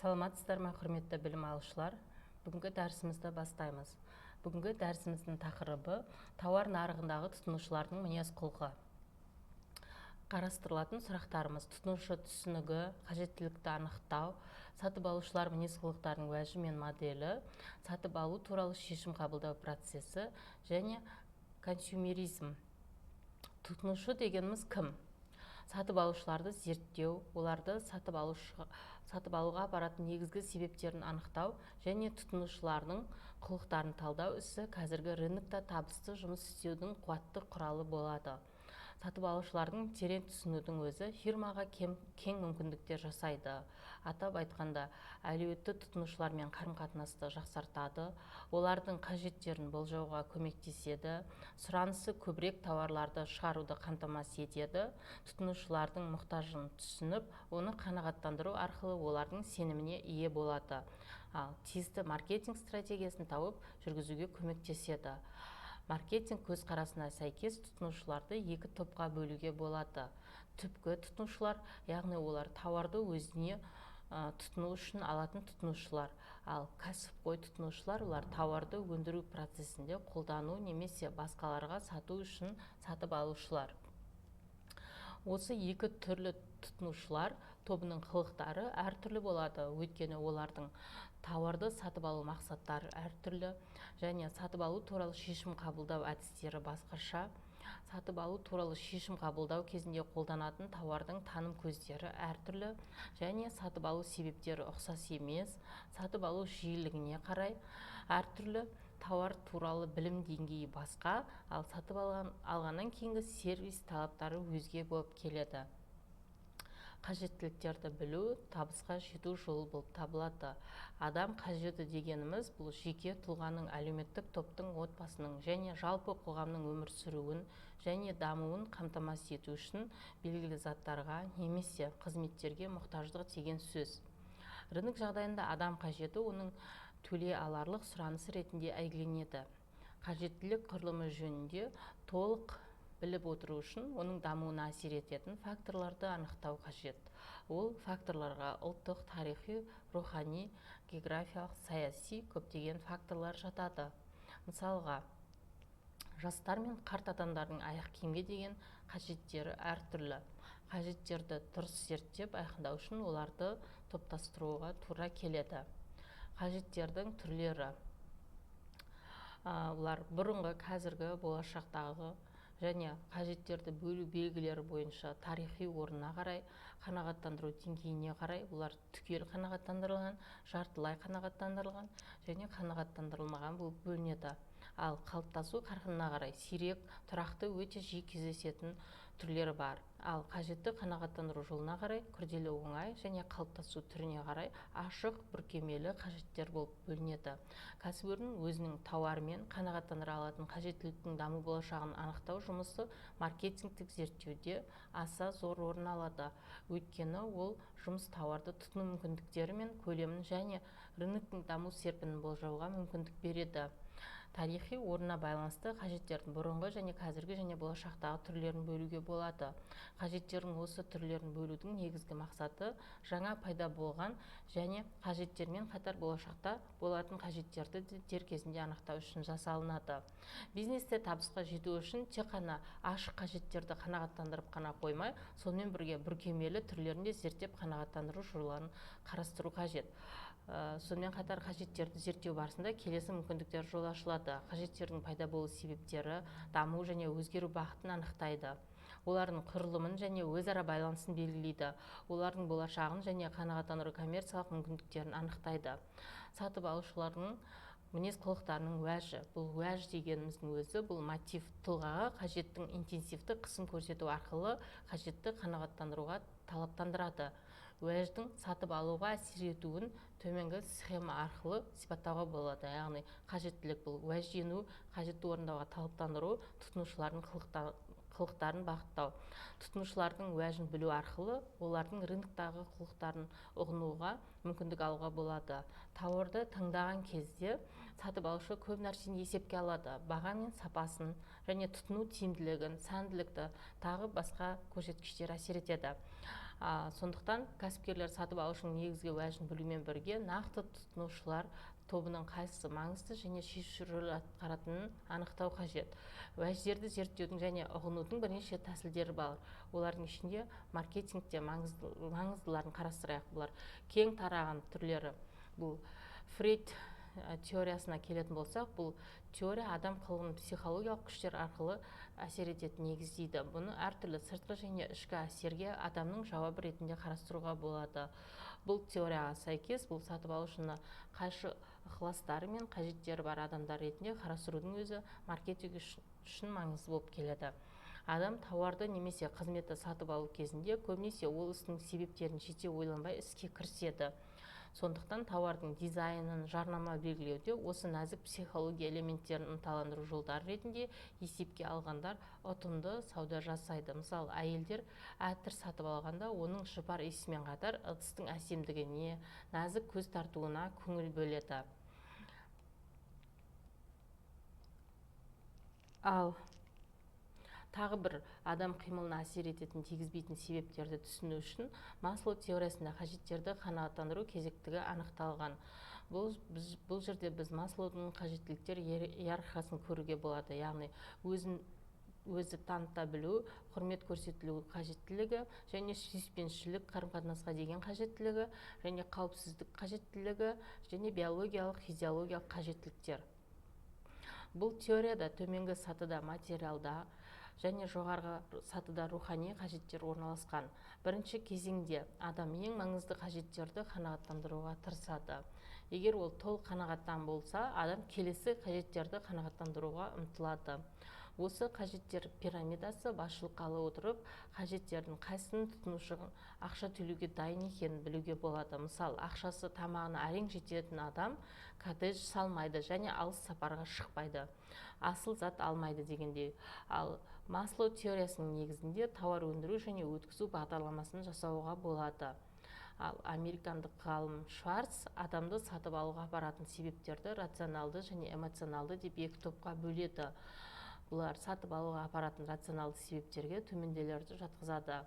Саламатсыздар ма, құрметті білім алушылар? Бүгінгі дәрісімізді бастаймыз. Бүгінгі дәрісіміздің тақырыбы тауар нарығындағы тұтынушылардың мінез-құлқы. Қарастырылатын сұрақтарымыз: тұтынушы түсінігі, қажеттілікті анықтау, сатып алушылар мінез-құлықтарының уәжі мен моделі, сатып алу туралы шешім қабылдау процесі және консюмеризм. Тұтынушы дегеніміз кім? Сатып алушыларды зерттеу, оларды сатып алуға апаратын негізгі себептерін анықтау және тұтынушылардың құлықтарын талдау ісі қазіргі рынокта табысты жұмыс істеудің қуатты құралы болады. Сатып алушылардың терең түсінудің өзі фирмаға кең мүмкіндіктер жасайды. Атап айтқанда, әлеуетті тұтынушылармен қарым-қатынасты жақсартады, олардың қажеттерін болжауға көмектеседі, сұранысы көбірек тауарларды шығаруды қамтамасыз етеді, тұтынушылардың мұқтажын түсініп, оны қанағаттандыру арқылы олардың сеніміне ие болады. Ал тиісті маркетинг стратегиясын тауып жүргізуге көмектеседі. Маркетинг көзқарасына сәйкес тұтынушыларды екі топқа бөлуге болады. Түпкі тұтынушылар, яғни олар тауарды өзіне тұтыну үшін алатын тұтынушылар. Ал кәсіпқой тұтынушылар, олар тауарды өндіру процесінде қолдану немесе басқаларға сату үшін сатып алушылар. Осы екі түрлі тұтынушылар тобының қылықтары әртүрлі болады, өйткені олардың тауарды сатып алу мақсаттары әртүрлі және сатып алу туралы шешім қабылдау әдістері басқаша. Сатып алу туралы шешім қабылдау кезінде қолданатын тауардың таным көздері әртүрлі және сатып алу себептері ұқсас емес. Сатып алу жиілігіне қарай әртүрлі, тауар туралы білім деңгейі басқа, ал сатып алғаннан кейінгі сервис талаптары өзге болып келеді. Қажеттіліктерді білу табысқа жету жолы болып табылады. Адам қажеті дегеніміз бұл жеке тұлғаның, әлеуметтік топтың, отбасының және жалпы қоғамның өмір сүруін және дамуын қамтамасыз ету үшін белгілі заттарға немесе қызметтерге мұқтаждық деген сөз. Рынок жағдайында адам қажеті оның төле аларлық сұранысы ретінде әйгіленеді. Қажеттілік құрылымы жөнінде толық біліп отыру үшін оның дамуына әсер ететін факторларды анықтау қажет. Ол факторларға ұлттық, тарихи, рухани, географиялық, саяси көптеген факторлар жатады. Мысалға, жастар мен қарт адамдардың аяқ киімге деген қажеттері әртүрлі. Қажеттерді дұрыс зерттеп айқындау үшін оларды топтастыруға тура келеді. Қажеттердің түрлері: олар бұрынғы, қазіргі, болашақтағы және қажеттерді бөлу белгілері бойынша тарихи орнына қарай, қанағаттандыру деңгейіне қарай, олар түгел қанағаттандырылған, жартылай қанағаттандырылған және қанағаттандырылмаған болып бөлінеді. Ал қалыптасу қарқынына қарай сирек, тұрақты, өте жиі кездесетін түрлері бар. Ал қажетті қанағаттандыру жолына қарай күрделі, оңай және қалыптасу түріне қарай ашық, бүркемелі қажеттер болып бөлінеді. Кәсіпорын өзінің тауарымен қанағаттандыра алатын қажеттіліктің даму болашағын анықтау жұмысы маркетингтік зерттеуде аса зор орын алады. Өйткені ол жұмыс тауарды тұтыну мүмкіндіктері мен көлемін және рыноктың даму серпінін болжауға мүмкіндік береді. Тарихи орнына байланысты қажеттердің бұрынғы және қазіргі және болашақтағы түрлерін бөлуге болады. Қажеттердің осы түрлерін бөлудің негізгі мақсаты жаңа пайда болған және қажеттермен қатар болашақта болатын қажеттерді дер кезінде анықтау үшін жасалынады. Бизнесте табысқа жету үшін тек қана ашық қажеттерді қанағаттандырып қана қоймай, сонымен бірге бүркемелі түрлерін де зерттеп қанағаттандыру жолдарын қарастыру қажет. Сонымен қатар қажеттерді зерттеу барысында келесі мүмкіндіктер жол ашылады. Қажеттердің пайда болу себептері, даму және өзгеру бағытын анықтайды. Олардың құрылымын және өзара байланысын белгілейді. Олардың болашағын және қанағаттандыру коммерциялық мүмкіндіктерін анықтайды. Сатып алушылардың мінез-құлықтарының уәжі. Бұл уәж дегеніміздің өзі, бұл мотив, тұлғаға қажеттің интенсивті қысым көрсету арқылы қажетті қанағаттандыруға талаптандырады. Уәждің сатып алуға әсер етуін төменгі схема арқылы сипаттауға болады. Яғни қажеттілік бұл уәждену, қажетті орындауға талаптандыру, тұтынушылардың қылықтарын бағыттау. Тұтынушылардың уәжін білу арқылы олардың рыноктағы құлықтарын ұғынуға мүмкіндік алуға болады. Тауарды таңдаған кезде сатып алушы көп нәрсені есепке алады. Баға мен сапасын және тұтыну тиімділігін, сәнділікті, тағы басқа көрсеткіштер әсер етеді. Сондықтан кәсіпкерлер сатып алушының негізгі уәжін білумен бірге нақты тұтынушылар тобының қайсысы маңызды және шешуші рөл атқаратынын анықтау қажет. Уәждерді зерттеудің және ұғынудың бірнеше тәсілдері бар. Олардың ішінде маркетингте маңыздыларын қарастырайық. Бұлар кең тараған түрлері. Бұл Фрейд теориясына келетін болсақ, бұл теория адам қылығын психологиялық күштер арқылы әсер ететін негіздейді. Бұны әртүрлі сыртқы және ішкі әсерге адамның жауабы ретінде қарастыруға болады. Бұл теорияға сәйкес, бұл сатып алушыны қайшы ықыластары мен қажеттері бар адамдар ретінде қарастырудың өзі маркетинг үшін маңызды болып келеді. Адам тауарды немесе қызметті сатып алу кезінде көбінесе ол істің себептерін жете ойланбай іске кіріседі. Сондықтан тауардың дизайнын, жарнама белгілеуде осы нәзік психология элементтерін ынталандыру жолдары ретінде есепке алғандар ұтымды сауда жасайды. Мысалы, әйелдер әтір сатып алғанда оның жұпар иісімен қатар ыдыстың әсемдігіне, нәзік көз тартуына көңіл бөледі. Ал тағы бір адам қимылына әсер ететін тигізбейтін себептерді түсіну үшін Маслоу теориясында қажеттерді қанағаттандыру кезектігі анықталған. Бұл жерде біз Маслоудың қажеттіліктер иерархиясын көруге болады. Яғни өзі таныта білу, құрмет көрсетілу қажеттілігі, және сүйіспеншілік, қарым-қатынасқа деген қажеттілігі, және қауіпсіздік қажеттілігі, және биологиялық, физиологиялық қажеттіліктер. Бұл теорияда төменгі сатыда материалда және жоғарғы сатыда рухани қажеттер орналасқан. Бірінші кезеңде адам ең маңызды қажеттерді қанағаттандыруға тырысады. Егер ол толық қанағаттан болса, адам келесі қажеттерді қанағаттандыруға ұмтылады. Осы қажеттер пирамидасы басшылыққа ала отырып, қажеттердің қайсының тұтынушының ақша төлеуге дайын екенін білуге болады. Мысалы, ақшасы тамағына әрең жететін адам коттедж салмайды және алыс сапарға шықпайды, асыл зат алмайды дегендей. Ал Маслоу теориясының негізінде тауар өндіру және өткізу бағдарламасын жасауға болады. Ал американдық ғалым Шварц адамды сатып алуға апаратын себептерді рационалды және эмоционалды деп екі топқа бөледі. Бұлар сатып алуға апаратын рационалды себептерге төмендегілерді жатқызады.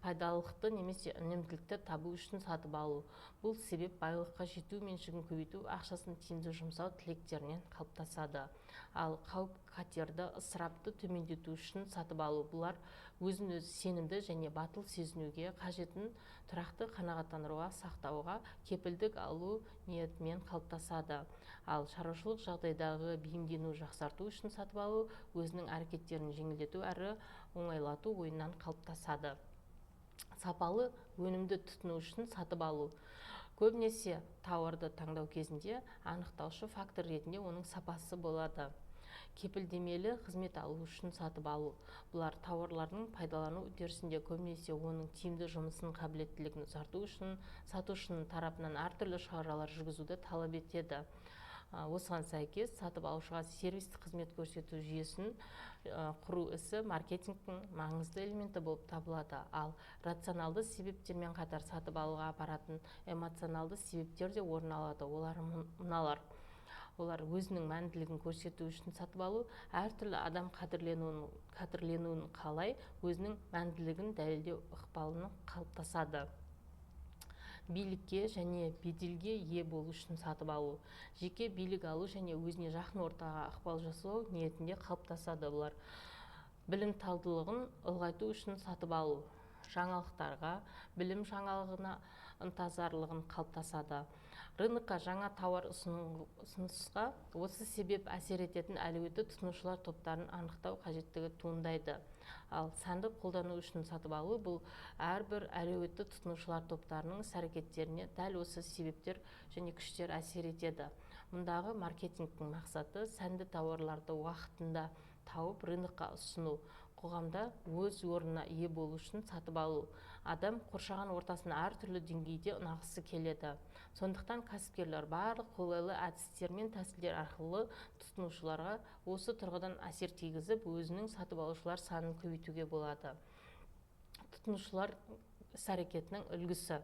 Пайдалылықты немесе үнемділікті табу үшін сатып алу. Бұл себеп байлыққа жету, меншігін көбейту, ақшасын тиімді жұмсау тілектерінен қалыптасады. Ал қауіп-қатерді, ысырапты төмендету үшін сатып алу. Бұлар өзін-өзі сенімді және батыл сезінуге, қажетін тұрақты қанағаттандыруға, сақтауға, кепілдік алу ниетімен қалыптасады. Ал шаруашылық жағдайдағы бейімдену жақсарту үшін сатып алу өзінің әрекеттерін жеңілдету әрі оңайлату ойынан қалыптасады. Сапалы өнімді тұтыну үшін сатып алу. Көбінесе тауарды таңдау кезінде анықтаушы фактор ретінде оның сапасы болады. Кепілдемелі қызмет алу үшін сатып алу. Бұлар тауарлардың пайдалану үдерісінде көбінесе оның тиімді жұмысын қабілеттілігін ұзарту үшін сатушының тарапынан әртүрлі шаралар жүргізуді талап етеді. Осыған сәйкес сатып алушыға сервистік қызмет көрсету жүйесін құру ісі маркетингтің маңызды элементі болып табылады. Ал рационалды себептермен қатар сатып алуға апаратын эмоционалды себептер де орын алады. Олар мыналар. Олар өзінің мәнділігін көрсету үшін сатып алу, әртүрлі адам қадірленуін қалай, өзінің мәнділігін дәлелдеу ықпалының қалыптасады. Билікке және беделге ие болу үшін сатып алу. Жеке билік алу және өзіне жақын ортаға ықпал жасау ниетінде қалыптасады. Бұлар білімталдылығын ұлғайту үшін сатып алу. Жаңалықтарға, білім жаңалығына ынтазарлығын қалыптасады. Рынокқа жаңа тауар ұсынысқа осы себеп әсер ететін әлеуетті тұтынушылар топтарын анықтау қажеттігі туындайды. Ал сәнді қолдану үшін сатып алу бұл әрбір әлеуетті тұтынушылар топтарының іс-әрекеттеріне дәл осы себептер және күштер әсер етеді. Мұндағы маркетингтің мақсаты сәнді тауарларды уақытында тауып рынокқа ұсыну. Қоғамда өз орнына ие болу үшін сатып алу. Адам қоршаған ортасына әртүрлі деңгейде ұнағысы келеді. Сондықтан кәсіпкерлер барлық қолайлы әдістер мен тәсілдер арқылы тұтынушыларға осы тұрғыдан әсер тигізіп, өзінің сатып алушылар санын көбейтуге болады. Тұтынушылар іс-әрекетінің үлгісі.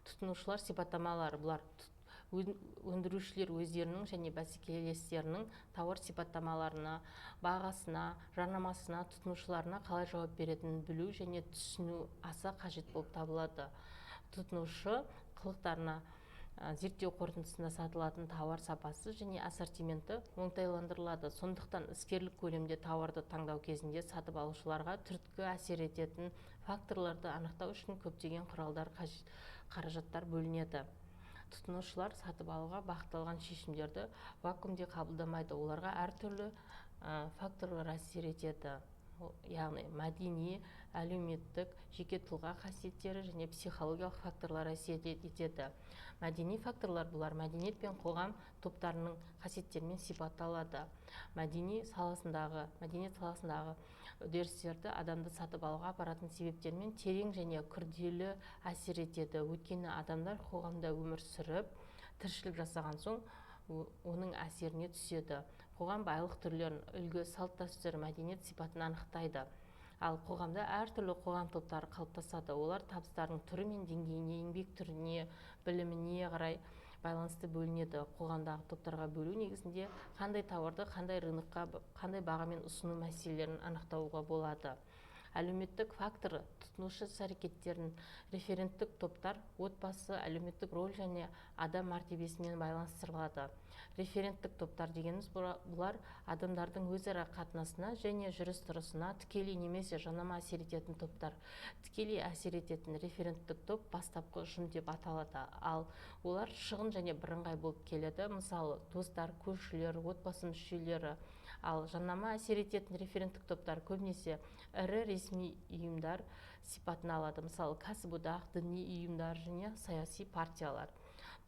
Тұтынушылар сипаттамалары. Бұлар өндірушілер өздерінің және бәсекелестерінің тауар сипаттамаларына, бағасына, жарнамасына, тұтынушыларына қалай жауап беретінін білу және түсіну аса қажет болып табылады. Тұтынушы қылықтарына зерттеу қорытындысында сатылатын тауар сапасы және ассортименті оңтайландырылады. Сондықтан іскерлік көлемде тауарды таңдау кезінде сатып алушыларға түрткі әсер ететін факторларды анықтау үшін көптеген құралдар, қаражаттар бөлінеді. Тұтынушылар сатып алуға бағытталған шешімдерді вакуумде қабылдамайды. Оларға әртүрлі факторлар әсер етеді. Яғни мәдени, әлеуметтік, жеке тұлға қасиеттері және психологиялық факторлар әсер етеді. Мәдени факторлар бұлар мәдениет пен қоғам топтарының қасиеттерімен сипатталады. Мәдениет саласындағы үдерістерді адамды сатып алуға апаратын себептермен терең және күрделі әсер етеді. Өйткені адамдар қоғамда өмір сүріп, тіршілік жасаған соң оның әсеріне түседі. Қоғам байлық түрлерін, үлгі, салт дәстүр, мәдениет сипатын анықтайды. Ал қоғамда әртүрлі қоғам топтары қалыптасады. Олар табыстардың түрі мен деңгейіне, еңбек түріне, біліміне қарай байланысты бөлінеді. Қоғамдағы топтарға бөлу негізінде қандай тауарды қандай рынокқа, қандай бағамен ұсыну мәселелерін анықтауға болады. Әлеуметтік фактор тұтынушы іс-әрекеттерін референттік топтар отбасы, әлеуметтік роль және адам мәртебесімен байланыстырылады. Референттік топтар дегеніміз бұлар адамдардың өзара қатынасына және жүріс-тұрысына тікелей немесе жанама әсер ететін топтар. Тікелей әсер ететін референттік топ бастапқы ұжым деп аталады. Ал олар шығын және бірыңғай болып келеді. Мысалы, достар, көршілер, отбасы мүшелері. Ал жанама әсер ететін референттік топтар көбінесе ірі ресми ұйымдар сипатын алады. Мысалы, кәсіподақ, діни ұйымдар және саяси партиялар.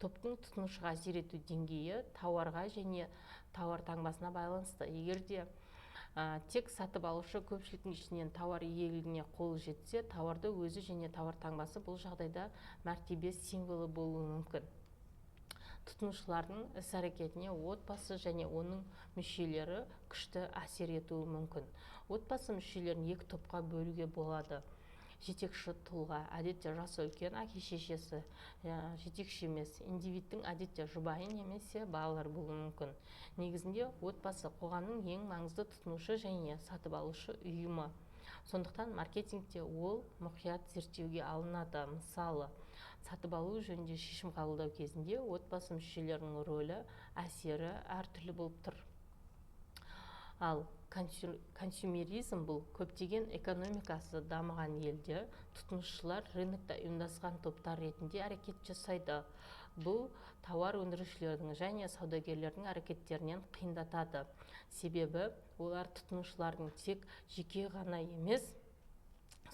Топтың тұтынушыға әсер ету деңгейі тауарға және тауар таңбасына байланысты. Егерде тек сатып алушы көпшіліктің ішінен тауар иелігіне қолы жетсе, тауарды өзі және тауар таңбасы бұл жағдайда мәртебе символы болуы мүмкін. Тұтынушылардың іс-әрекетіне отбасы және оның мүшелері күшті әсер етуі мүмкін. Отбасы мүшелерін екі топқа бөлуге болады. Жетекші тұлға, әдетте жасы үлкен әке-шешесі, жетекші емес, индивидтің әдетте жұбайы немесе балалар болуы мүмкін. Негізінде отбасы қоғамның ең маңызды тұтынушы және сатып алушы ұйымы. Сондықтан маркетингте ол мұқият зерттеуге алынады. Мысалы, сатып алу жөнінде шешім қабылдау кезінде отбасы мүшелерінің рөлі, әсері әртүрлі болып тұр. Ал консюмеризм бұл көптеген экономикасы дамыған елде тұтынушылар рынокта ұйымдасқан топтар ретінде әрекет жасайды. Бұл тауар өндірушілердің және саудагерлердің әрекеттерінен қиындатады. Себебі олар тұтынушылардың тек жеке ғана емес,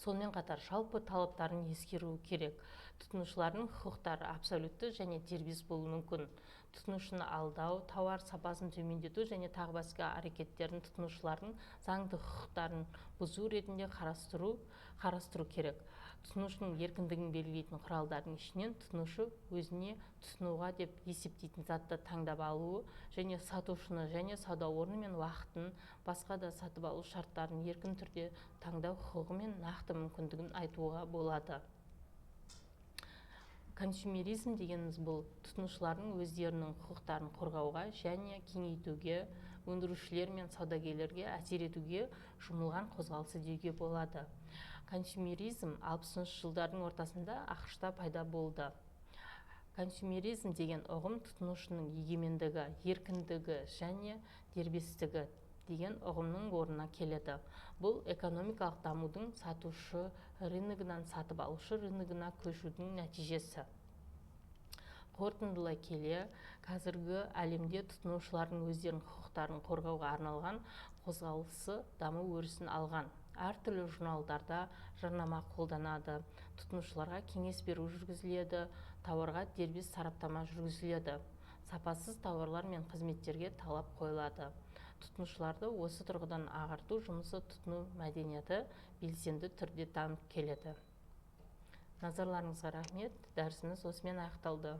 сонымен қатар жалпы талаптарын ескеру керек. Тұтынушылардың құқықтары абсолютті және дербес болуы мүмкін. Тұтынушыны алдау, тауар сапасын төмендету және тағы басқа әрекеттерін тұтынушылардың заңды құқықтарын бұзу ретінде қарастыру керек. Тұтынушының еркіндігін белгілейтін құралдардың ішінен тұтынушы өзіне тұтынуға деп есептейтін затты таңдап алуы және сатушыны және сауда орны мен уақытын, басқа да сатып алу шарттарын еркін түрде таңдау құқығы мен нақты мүмкіндігін айтуға болады. Консюмеризм дегеніміз бұл тұтынушылардың өздерінің құқықтарын қорғауға және кеңейтуге, өндірушілер мен саудагерлерге әсер етуге жұмылған қозғалысы деуге болады. Консюмеризм 60-шы жылдардың ортасында ақш-та пайда болды. Консюмеризм деген ұғым тұтынушының егемендігі, еркіндігі және дербестігі деген ұғымның орнына келеді. Бұл экономикалық дамудың сатушы рыногынан сатып алушы рыногына көшудің нәтижесі. Қорытындылай келе, қазіргі әлемде тұтынушылардың өздерінің құқықтарын қорғауға арналған қозғалысы даму өрісін алған. Әртүрлі журналдарда жарнама қолданады, тұтынушыларға кеңес беру жүргізіледі, тауарға дербес сараптама жүргізіледі. Сапасыз тауарлар мен қызметтерге талап қойылады. Тұтынушыларды осы тұрғыдан ағарту жұмысы тұтыну мәдениеті белсенді түрде дамып келеді. Назарларыңызға рахмет. Дәрісіміз осымен аяқталды.